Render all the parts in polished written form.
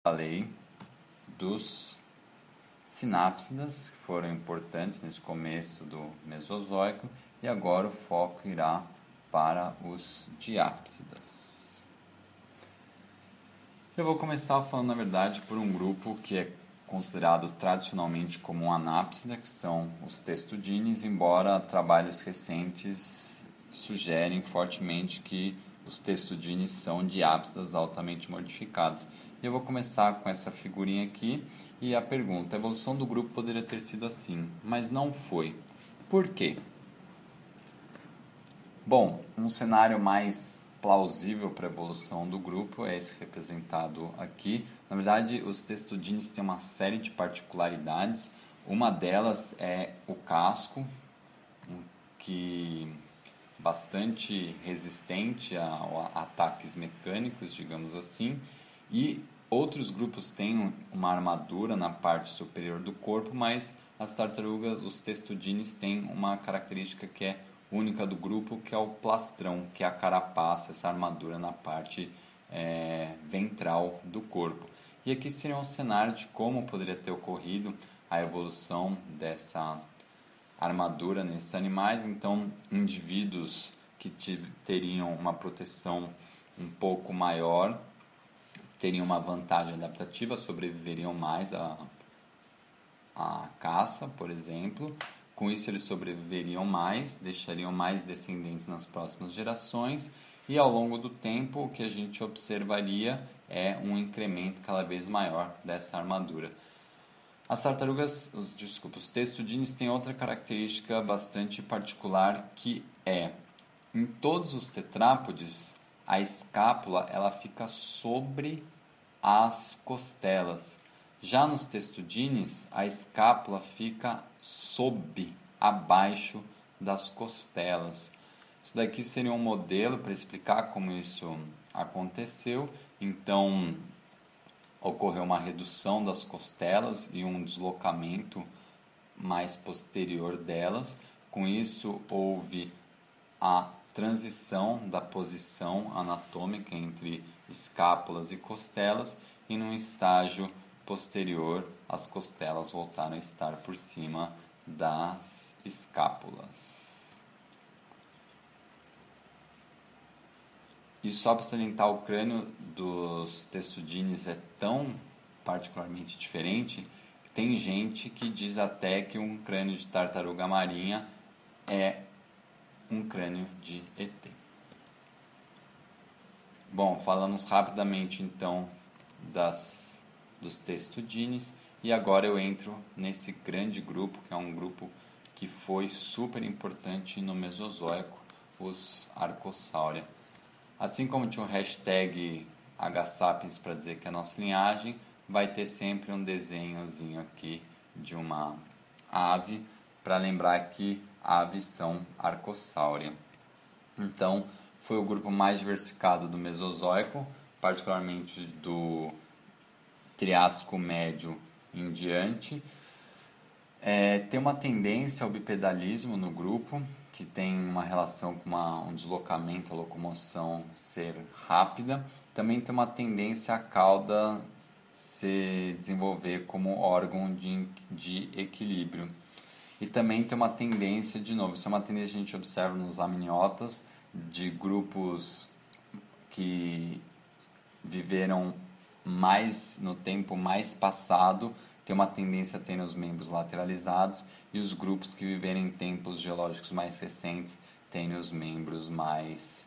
Falei dos sinápsidas, que foram importantes nesse começo do Mesozoico, e agora o foco irá para os diápsidas. Eu vou começar falando, na verdade, por um grupo que é considerado tradicionalmente como um anápsida, que são os testudines, embora trabalhos recentes sugerem fortemente que os testudines são diápsidas altamente modificados. E eu vou começar com essa figurinha aqui e a pergunta: a evolução do grupo poderia ter sido assim, mas não foi. Por quê? Bom, um cenário mais plausível para a evolução do grupo é esse representado aqui. Na verdade, os testudines têm uma série de particularidades. Uma delas é o casco, que bastante resistente a ataques mecânicos, digamos assim, e outros grupos têm uma armadura na parte superior do corpo, mas as tartarugas, os testudines, têm uma característica que é única do grupo, que é o plastrão, que é a carapaça, essa armadura na parte ventral do corpo. E aqui seria um cenário de como poderia ter ocorrido a evolução dessa armadura nesses animais. Então, indivíduos que teriam uma proteção um pouco maior teriam uma vantagem adaptativa, sobreviveriam mais à caça, por exemplo. Com isso, eles sobreviveriam mais, deixariam mais descendentes nas próximas gerações, e ao longo do tempo o que a gente observaria é um incremento cada vez maior dessa armadura. As tartarugas, os testudines têm outra característica bastante particular, que é, em todos os tetrápodes, a escápula ela fica sobre as costelas. Já nos testudines, a escápula fica abaixo das costelas. Isso daqui seria um modelo para explicar como isso aconteceu. Então, ocorreu uma redução das costelas e um deslocamento mais posterior delas. Com isso, houve a transição da posição anatômica entre escápulas e costelas, e num estágio posterior as costelas voltaram a estar por cima das escápulas. E só para salientar, o crânio dos testudines é tão particularmente diferente que tem gente que diz até que um crânio de tartaruga marinha é um crânio de ET. Bom, falamos rapidamente então dos testudines, e agora eu entro nesse grande grupo, que é um grupo que foi super importante no Mesozoico, os Archosaura. Assim como tinha o hashtag HSapiens para dizer que é a nossa linhagem, vai ter sempre um desenhozinho aqui de uma ave, para lembrar que aves são Archosaura. Então, foi o grupo mais diversificado do Mesozoico, particularmente do Triássico Médio em diante. Tem uma tendência ao bipedalismo no grupo, que tem uma relação com um deslocamento, a locomoção ser rápida. Também tem uma tendência a cauda se desenvolver como órgão de equilíbrio. E também tem uma tendência, de novo, isso é uma tendência que a gente observa nos amniotas, de grupos que viveram mais no tempo mais passado, tem uma tendência a ter os membros lateralizados, e os grupos que viverem em tempos geológicos mais recentes têm os membros mais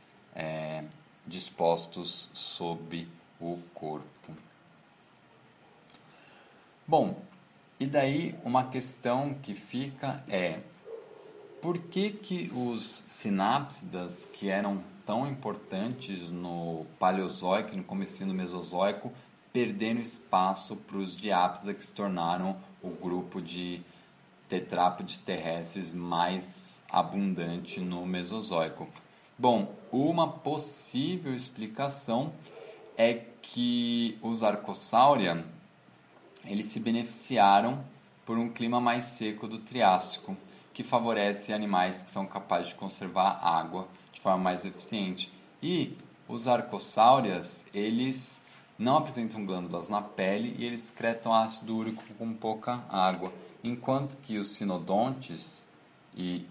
dispostos sob o corpo. Bom, e daí uma questão que fica é: por que os sinápsidas, que eram tão importantes no Paleozoico e no comecinho do Mesozoico, perderam espaço para os diápsidas, que se tornaram o grupo de tetrápodes terrestres mais abundante no Mesozoico? Bom, uma possível explicação é que os Archosaura eles se beneficiaram por um clima mais seco do Triássico, que favorece animais que são capazes de conservar água de forma mais eficiente. E os arcosáurias, eles não apresentam glândulas na pele e eles excretam ácido úrico com pouca água, enquanto que os sinodontes e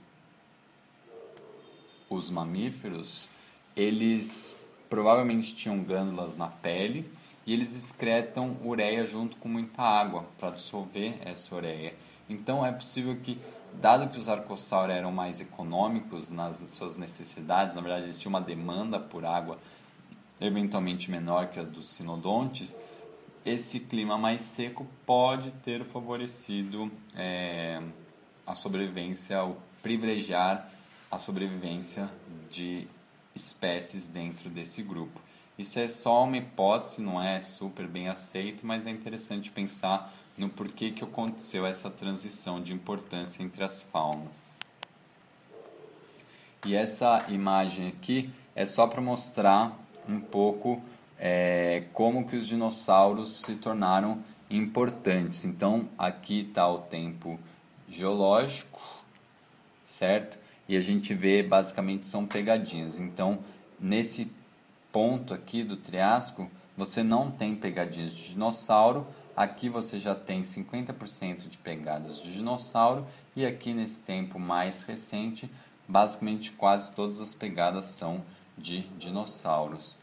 os mamíferos, eles provavelmente tinham glândulas na pele e eles excretam ureia junto com muita água para dissolver essa ureia. Então é possível que, dado que os arcossauros eram mais econômicos nas suas necessidades, na verdade eles tinham uma demanda por água eventualmente menor que a dos sinodontes, esse clima mais seco pode ter favorecido a sobrevivência, ou privilegiar a sobrevivência de espécies dentro desse grupo. Isso é só uma hipótese, não é super bem aceito, mas é interessante pensar no porquê que aconteceu essa transição de importância entre as faunas. E essa imagem aqui é só para mostrar um pouco como que os dinossauros se tornaram importantes. Então, aqui está o tempo geológico, certo? E a gente vê, basicamente, são pegadinhas. Então, nesse ponto aqui do Triássico, você não tem pegadinhas de dinossauro. Aqui você já tem 50% de pegadas de dinossauro. E aqui, nesse tempo mais recente, basicamente quase todas as pegadas são de dinossauros.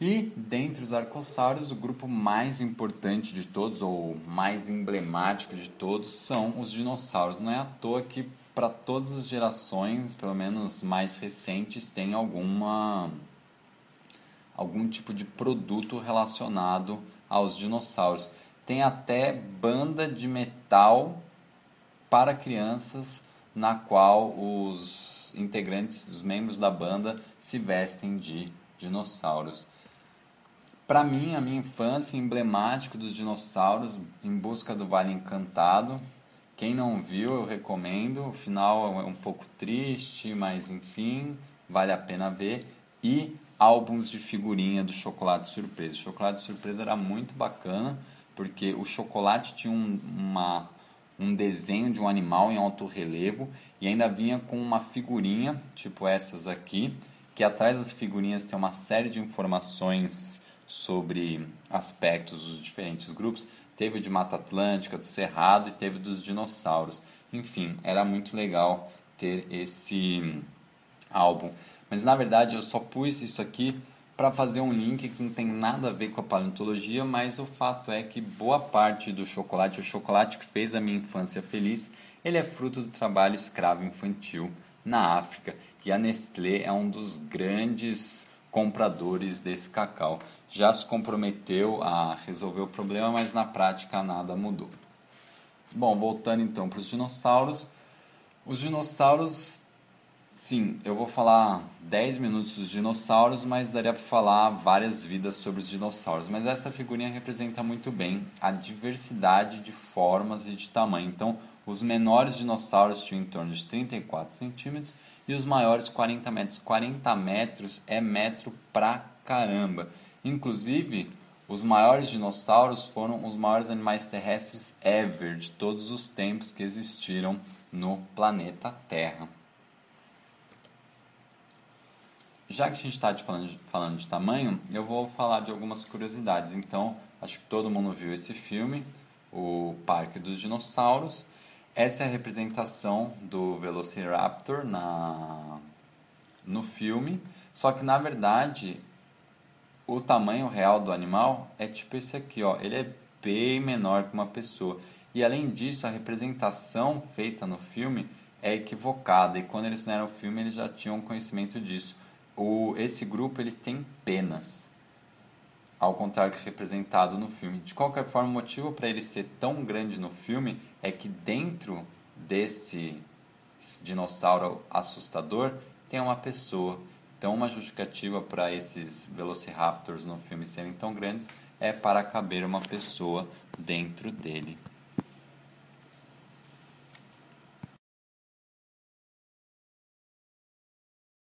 E dentre os arcossauros, o grupo mais importante de todos, ou mais emblemático de todos, são os dinossauros. Não é à toa que para todas as gerações, pelo menos mais recentes, tem algum tipo de produto relacionado aos dinossauros. Tem até banda de metal para crianças, na qual os integrantes, os membros da banda, se vestem de dinossauros. Para mim, a minha infância, emblemático dos dinossauros, Em Busca do Vale Encantado. Quem não viu, eu recomendo. O final é um pouco triste, mas enfim, vale a pena ver. E álbuns de figurinha do Chocolate Surpresa. O Chocolate Surpresa era muito bacana, porque o chocolate tinha um desenho de um animal em alto relevo e ainda vinha com uma figurinha, tipo essas aqui, que atrás das figurinhas tem uma série de informações sobre aspectos dos diferentes grupos. Teve o de Mata Atlântica, do Cerrado e teve dos dinossauros. Enfim, era muito legal ter esse álbum. Mas na verdade eu só pus isso aqui para fazer um link que não tem nada a ver com a paleontologia, mas o fato é que boa parte do chocolate, o chocolate que fez a minha infância feliz, ele é fruto do trabalho escravo infantil na África. E a Nestlé é um dos grandes compradores desse cacau. Já se comprometeu a resolver o problema, mas na prática nada mudou. Bom, voltando então para os dinossauros. Os dinossauros, sim, eu vou falar 10 minutos dos dinossauros, mas daria para falar várias vidas sobre os dinossauros. Mas essa figurinha representa muito bem a diversidade de formas e de tamanho. Então, os menores dinossauros tinham em torno de 34 centímetros e os maiores 40 metros. 40 metros é metro pra caramba. Inclusive, os maiores dinossauros foram os maiores animais terrestres ever, de todos os tempos que existiram no planeta Terra. Já que a gente está falando de tamanho, eu vou falar de algumas curiosidades. Então, acho que todo mundo viu esse filme, o Parque dos Dinossauros. Essa é a representação do Velociraptor no filme, só que na verdade o tamanho real do animal é tipo esse aqui, ó. Ele é bem menor que uma pessoa. E além disso, a representação feita no filme é equivocada. E quando eles fizeram o filme, eles já tinham conhecimento disso. Esse grupo ele tem penas, ao contrário que representado no filme. De qualquer forma, o motivo para ele ser tão grande no filme é que dentro desse dinossauro assustador tem uma pessoa. Então, uma justificativa para esses Velociraptors no filme serem tão grandes é para caber uma pessoa dentro dele.